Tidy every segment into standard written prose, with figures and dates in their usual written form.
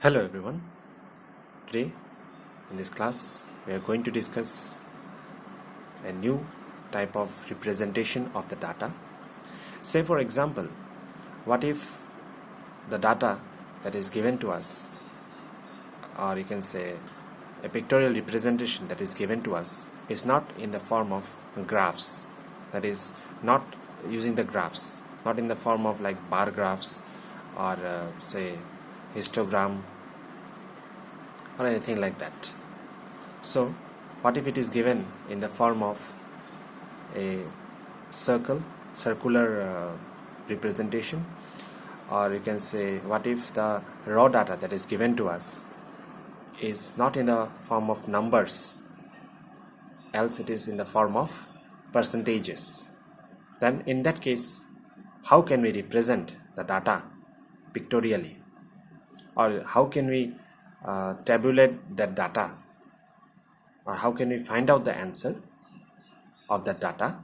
Hello everyone. Today in this class we are going to discuss a new type of representation of the data. Say for example, what if the data that is given to us, or you can say a pictorial representation that is given to us, is not in the form of graphs, that is not using the graphs, not in the form of like bar graphs or say histogram or anything like that. So what if it is given in the form of a circular representation, or you can say what if the raw data that is given to us is not in the form of numbers, else it is in the form of percentages. Then in that case, how can we represent the data pictorially, or how can we tabulate that data, or how can we find out the answer of that data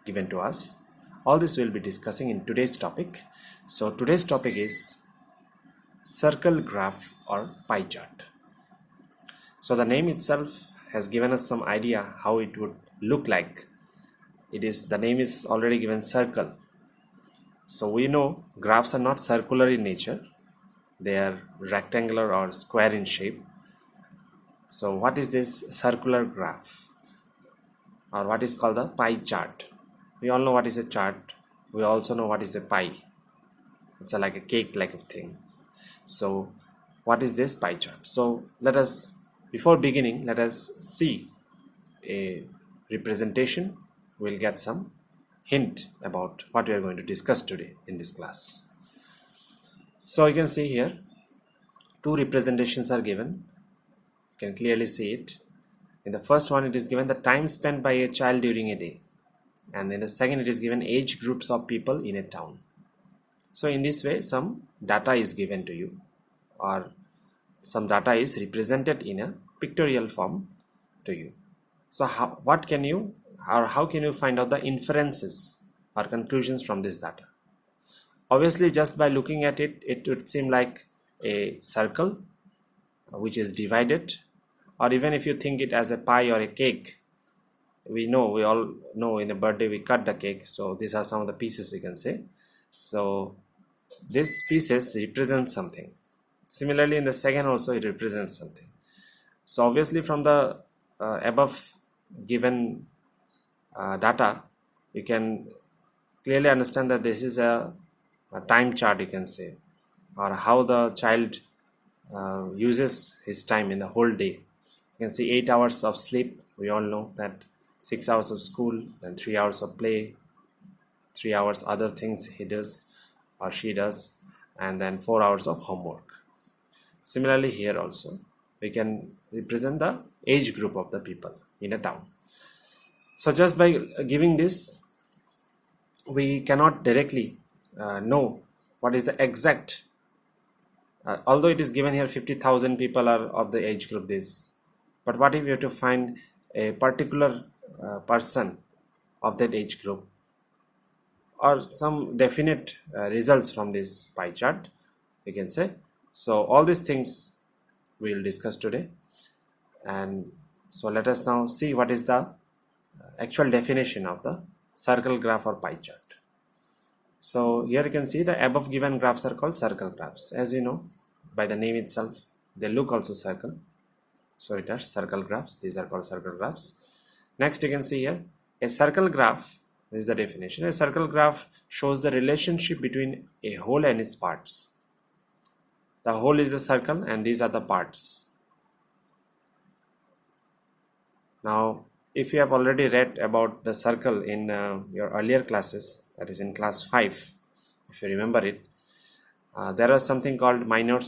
given to us? All this we'll be discussing in today's topic. So today's topic is circle graph or pie chart. So the name itself has given us some idea how it would look like. The name is already given circle. So we know graphs are not circular in nature. They are rectangular or square in shape. So what is this circular graph, or what is called a pie chart? We all know what is a chart. We also know what is a pie. It's like a cake like a thing. So what is this pie chart? So before beginning, let us see a representation. We'll get some hint about what we are going to discuss today in this class. So you can see here two representations are given. You can clearly see it. In the first one, it is given the time spent by a child during a day, and in the second, it is given age groups of people in a town. So in this way, some data is given to you, or some data is represented in a pictorial form to you. So how can you find out the inferences or conclusions from this data? Obviously, just by looking at it, it would seem like a circle which is divided, or even if you think it as a pie or a cake, we all know in a birthday we cut the cake. So these are some of the pieces, you can say. So these pieces represent something. Similarly, in the second also it represents something. So obviously from the above given data, you can clearly understand that this is a time chart, you can say, or how the child uses his time in the whole day. You can see 8 hours of sleep. We all know that 6 hours of school, then 3 hours of play, 3 hours other things he does or she does, and then 4 hours of homework. Similarly, here also we can represent the age group of the people in a town. So just by giving this, we cannot directly know what is the exact, although it is given here 50,000 people are of the age group this, but what if you have to find a particular person of that age group, or some definite results from this pie chart, you can say. So all these things we will discuss today. And so let us now see what is the actual definition of the circle graph or pie chart. So here you can see the above given graphs are called circle graphs. As you know, by the name itself, they look also circle. So it are circle graphs. These are called circle graphs. Next, you can see here a circle graph. This is the definition. A circle graph shows the relationship between a whole and its parts. The whole is the circle and these are the parts. Now, if you have already read about the circle in your earlier classes, that is in class 5, if you remember it, there is something called minor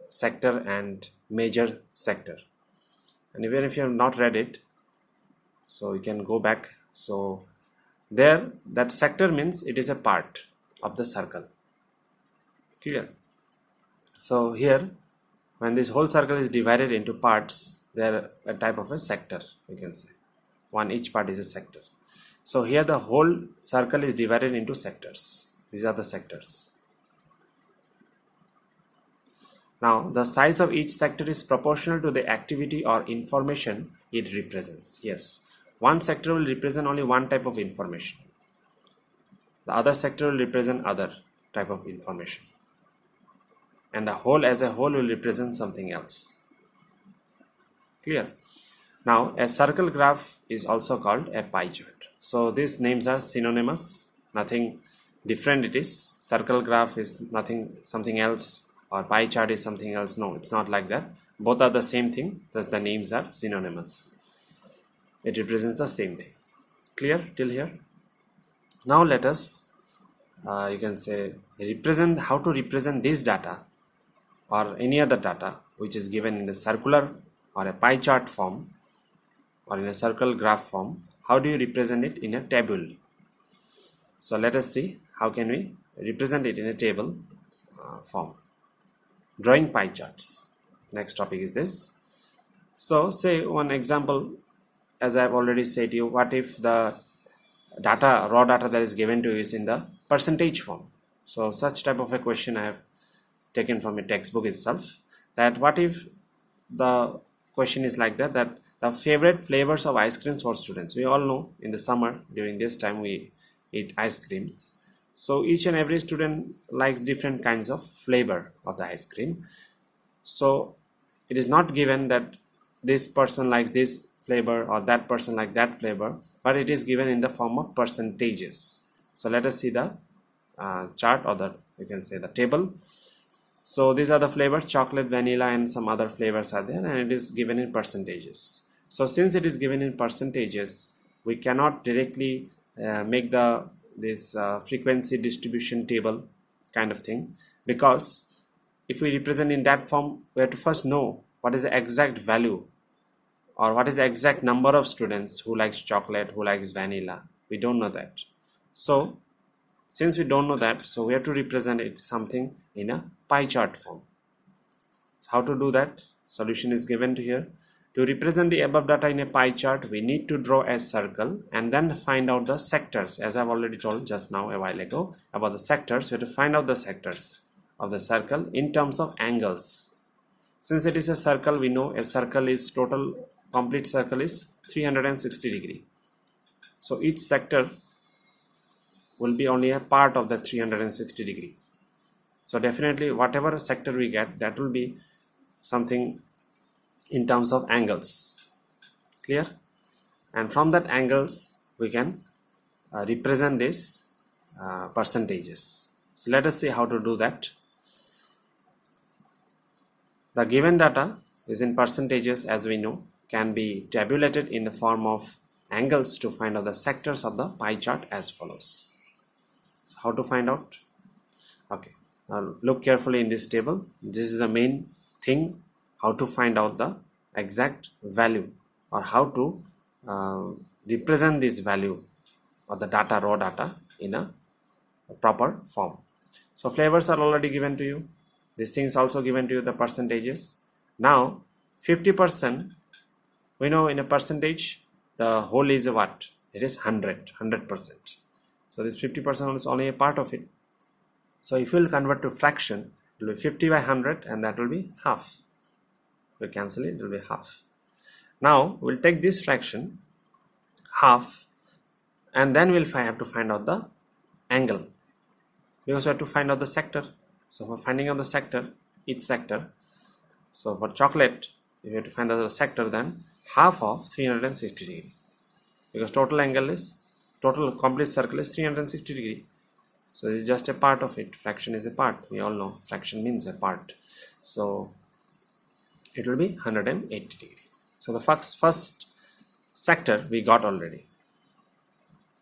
sector and major sector. And even if you have not read it, so you can go back. So there, that sector means it is a part of the circle. Clear? So here, when this whole circle is divided into parts, they are a type of a sector, you can say. Each part is a sector. So here the whole circle is divided into sectors. These are the sectors. Now, the size of each sector is proportional to the activity or information it represents. Yes, one sector will represent only one type of information. The other sector will represent other type of information. And the whole as a whole will represent something else. Clear? Now, a circle graph is also called a pie chart. So these names are synonymous, nothing different it is. Circle graph is nothing, something else, or pie chart is something else. No, it's not like that. Both are the same thing, thus the names are synonymous. It represents the same thing. Clear till here? Now let us, you can say, represent how to represent this data or any other data which is given in a circular or a pie chart form or in a circle graph form. How do you represent it in a table? So let us see how can we represent it in a table form. Drawing pie charts. Next topic is this. So say one example, as I have already said to you, what if the data, raw data that is given to you is in the percentage form? So such type of a question I have taken from a textbook itself, that what if the question is like that, that the favorite flavors of ice creams for students. We all know in the summer during this time we eat ice creams. So each and every student likes different kinds of flavor of the ice cream. So it is not given that this person likes this flavor or that person like that flavor, but it is given in the form of percentages. So let us see the chart, or the, you can say, the table. So these are the flavors: chocolate, vanilla, and some other flavors are there, and it is given in percentages. So since it is given in percentages, we cannot directly make this frequency distribution table kind of thing, because if we represent in that form, we have to first know what is the exact value or what is the exact number of students who likes chocolate, who likes vanilla. We don't know that. So since we don't know that, so we have to represent it something in a pie chart form. So how to do that? Solution is given to here. To represent the above data in a pie chart, we need to draw a circle and then find out the sectors. As I've already told just now a while ago about the sectors, we have to find out the sectors of the circle in terms of angles. Since it is a circle, we know a circle is total, complete circle is 360 degree. So each sector will be only a part of the 360 degree. So definitely whatever sector we get, that will be something in terms of angles. Clear? And from that angles we can represent this percentages. So let us see how to do that. The given data is in percentages, as we know, can be tabulated in the form of angles to find out the sectors of the pie chart as follows. So how to find out? Okay, now look carefully in this table. This is the main thing, how to find out the exact value, or how to represent this value or the data, raw data, in a proper form. So flavors are already given to you. This thing is also given to you, the percentages. Now 50%, we know in a percentage the whole is a what? It is 100%. So this 50% is only a part of it. So if you will convert to fraction, it will be 50 by 100, and that will be half. If we cancel it, it will be half. Now we'll take this fraction, half, and then we'll have to find out the angle, because we have to find out the sector. So for finding out the sector, each sector, so for chocolate, if you have to find out the sector, then half of 360 degree, because total angle is, total complete circle is 360 degree. So it's just a part of it. Fraction is a part. We all know fraction means a part. So it will be 180 degree. So the first sector we got already.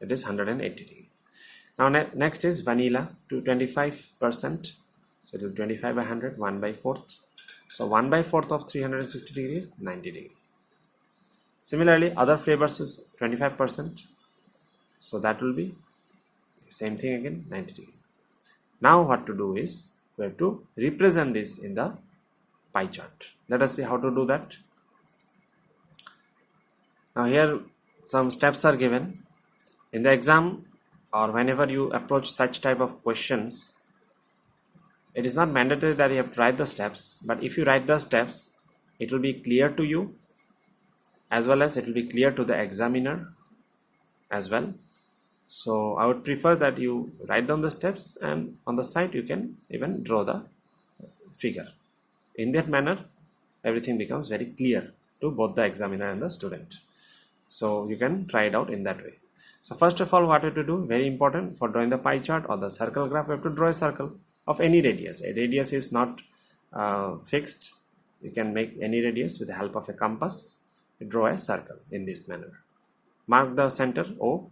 It is 180 degree. Now next is vanilla to 25%. So it will be 25 by 100, 1 by 4th. So 1 by 4th of 360 degree is 90 degree. Similarly, other flavors is 25%. So that will be same thing again, 90 degree. Now what to do is, we have to represent this in the pie chart. Let us see how to do that. Now here some steps are given. In the exam, or whenever you approach such type of questions, it is not mandatory that you have to write the steps, but if you write the steps, it will be clear to you, as well as it will be clear to the examiner as well. So I would prefer that you write down the steps, and on the side you can even draw the figure. In that manner, everything becomes very clear to both the examiner and the student. So you can try it out in that way. So first of all, what you have to do, very important for drawing the pie chart or the circle graph, you have to draw a circle of any radius. A radius is not fixed. You can make any radius with the help of a compass. You draw a circle in this manner. Mark the center O,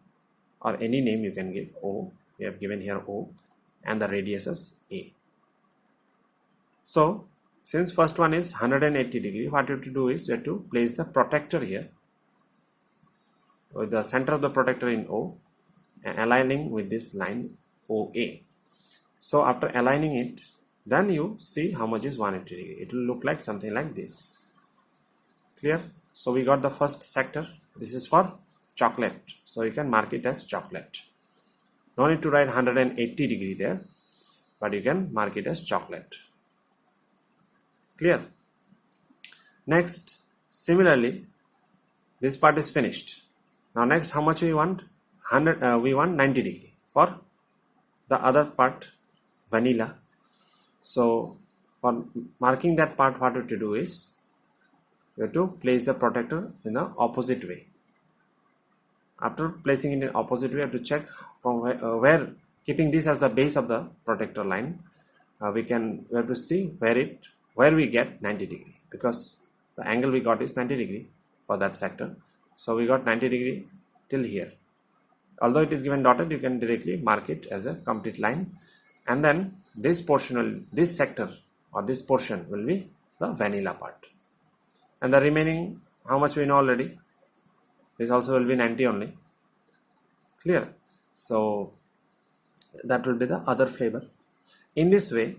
or any name you can give. O, we have given here O, and the radius is A. So since first one is 180 degree, what you have to do is you have to place the protector here with the center of the protector in O and aligning with this line OA. So after aligning it, then you see how much is 180 degree. It will look like something like this. Clear? So we got the first sector. This is for chocolate. So you can mark it as chocolate. No need to write 180 degree there, but you can mark it as chocolate. Clear? Next, similarly, this part is finished. Now next, how much we want? We want 90 degree for the other part, vanilla. So for marking that part, what we have to do is we have to place the protector in the opposite way. After placing it in opposite way, we have to check from where keeping this as the base of the protector line, we have to see where we get 90 degree, because the angle we got is 90 degree for that sector. So we got 90 degree till here. Although it is given dotted, you can directly mark it as a complete line, and then this portion, this sector or this portion will be the vanilla part, and the remaining, how much we know already, this also will be 90 only. Clear? So that will be the other flavor. In this way,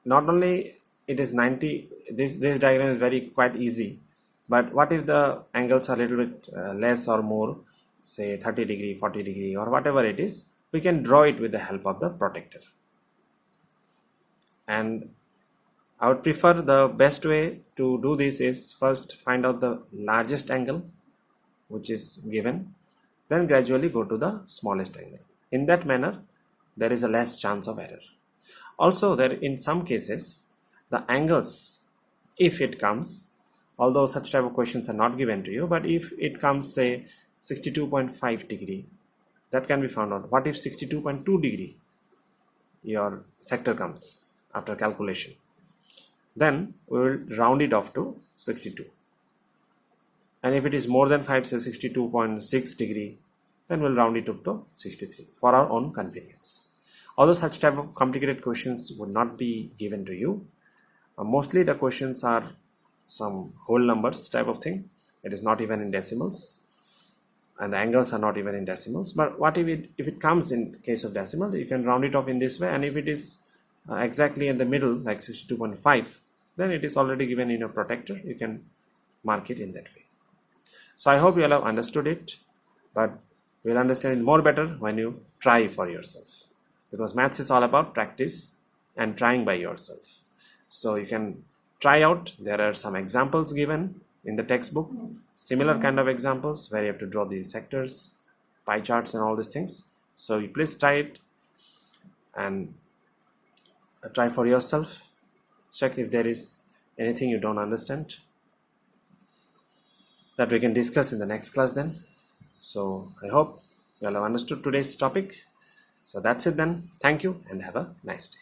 not only it is 90, this diagram is quite easy, but what if the angles are a little bit less or more, say 30 degree, 40 degree, or whatever it is, we can draw it with the help of the protector. And I would prefer, the best way to do this is first find out the largest angle which is given, then gradually go to the smallest angle. In that manner, there is a less chance of error. Also, there in some cases, the angles, if it comes, although such type of questions are not given to you, but if it comes, say 62.5 degree, that can be found out. What if 62.2 degree your sector comes after calculation? Then we will round it off to 62. And if it is more than 5, say 62.6 degree, then we'll round it off to 63 for our own convenience. Although such type of complicated questions would not be given to you, mostly the questions are some whole numbers type of thing. It is not even in decimals, and the angles are not even in decimals. But what if it comes in case of decimal, you can round it off in this way, and if it is exactly in the middle, like 62.5, then it is already given in a protector. You can mark it in that way. So I hope you all have understood it, but you will understand it more better when you try for yourself, because maths is all about practice and trying by yourself. So you can try out. There are some examples given in the textbook, similar kind of examples where you have to draw the sectors, pie charts and all these things. So you please try it and try for yourself. Check if there is anything you don't understand, that we can discuss in the next class then. So I hope you all have understood today's topic. So that's it then. Thank you and have a nice day.